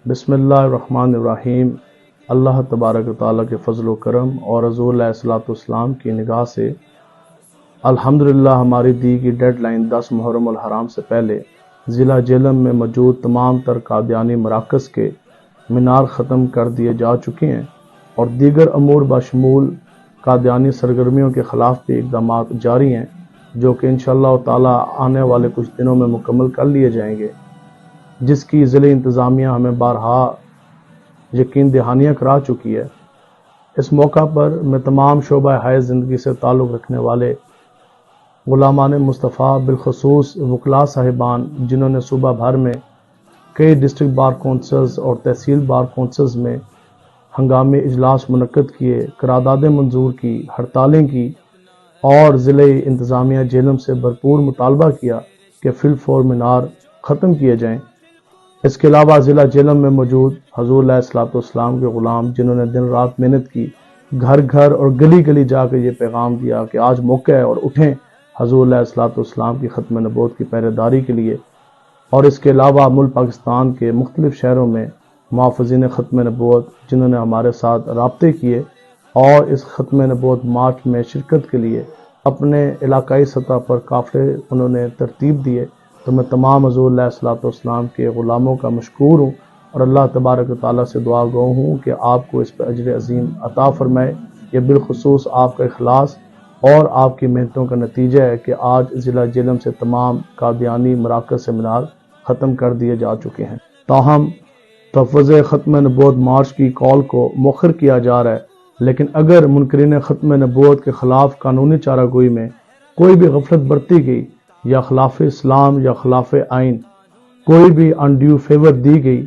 بسم اللہ الرحمن الرحیم۔ اللہ تبارک و تعالیٰ کے فضل و کرم اور حضور علیہ الصلوۃ والسلام کی نگاہ سے الحمدللہ ہماری دی کی ڈیڈ لائن 10 محرم الحرام سے پہلے ضلع جہلم میں موجود تمام تر قادیانی مراکز کے مینار ختم کر دیے جا چکے ہیں اور دیگر امور بشمول قادیانی سرگرمیوں کے خلاف بھی اقدامات جاری ہیں جو کہ انشاءاللہ تعالیٰ آنے والے کچھ دنوں میں مکمل کر لیے جائیں گے، جس کی ضلع انتظامیہ ہمیں بارہا یقین دہانیاں کرا چکی ہے۔ اس موقع پر میں تمام شعبہ حیات زندگی سے تعلق رکھنے والے غلامان مصطفیٰ بالخصوص وکلاء صاحبان جنہوں نے صوبہ بھر میں کئی ڈسٹرکٹ بار کونسلز اور تحصیل بار کونسلز میں ہنگامی اجلاس منعقد کیے، قراردادیں منظور کی، ہڑتالیں کی اور ضلع انتظامیہ جہلم سے بھرپور مطالبہ کیا کہ فی الفور مینار ختم کیے جائیں۔ اس کے علاوہ ضلع جہلم میں موجود حضور علیہ الصلوۃ والسلام کے غلام جنہوں نے دن رات محنت کی، گھر گھر اور گلی گلی جا کے یہ پیغام دیا کہ آج موقع ہے اور اٹھیں حضور علیہ الصلوۃ والسلام کی ختم نبوت کی پہرے داری کے لیے۔ اور اس کے علاوہ ملک پاکستان کے مختلف شہروں میں محافظین ختم نبوت جنہوں نے ہمارے ساتھ رابطے کیے اور اس ختم نبوت مارچ میں شرکت کے لیے اپنے علاقائی سطح پر قافلے انہوں نے ترتیب دیے، تو میں تمام حضور علیہ الصلوۃ والسلام کے غلاموں کا مشکور ہوں اور اللہ تبارک و تعالیٰ سے دعا گو ہوں کہ آپ کو اس پہ اجر عظیم عطا فرمائے۔ یہ بالخصوص آپ کا اخلاص اور آپ کی محنتوں کا نتیجہ ہے کہ آج ضلع جہلم سے تمام قادیانی مراکز سے مینار ختم کر دیے جا چکے ہیں۔ تاہم تحفظ ختم نبوت مارچ کی کال کو مؤخر کیا جا رہا ہے، لیکن اگر منکرین ختم نبوت کے خلاف قانونی چارہ گوئی میں کوئی بھی غفلت برتی گئی یا خلاف اسلام یا خلاف آئین کوئی بھی انڈیو فیور دی گئی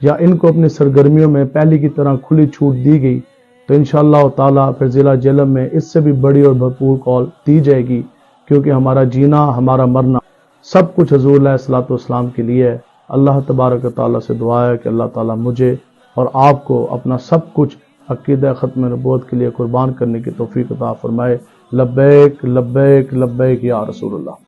یا ان کو اپنی سرگرمیوں میں پہلی کی طرح کھلی چھوٹ دی گئی تو انشاءاللہ تعالیٰ پھر ضلع جہلم میں اس سے بھی بڑی اور بھرپور کال دی جائے گی، کیونکہ ہمارا جینا ہمارا مرنا سب کچھ حضور علیہ الصلوۃ والسلام کے لیے ہے۔ اللہ تبارک و تعالیٰ سے دعا ہے کہ اللہ تعالیٰ مجھے اور آپ کو اپنا سب کچھ عقیدہ ختم نبوت کے لیے قربان کرنے کی توفیق عطا فرمائے۔ لبیک لبیک لبیک یا رسول اللہ۔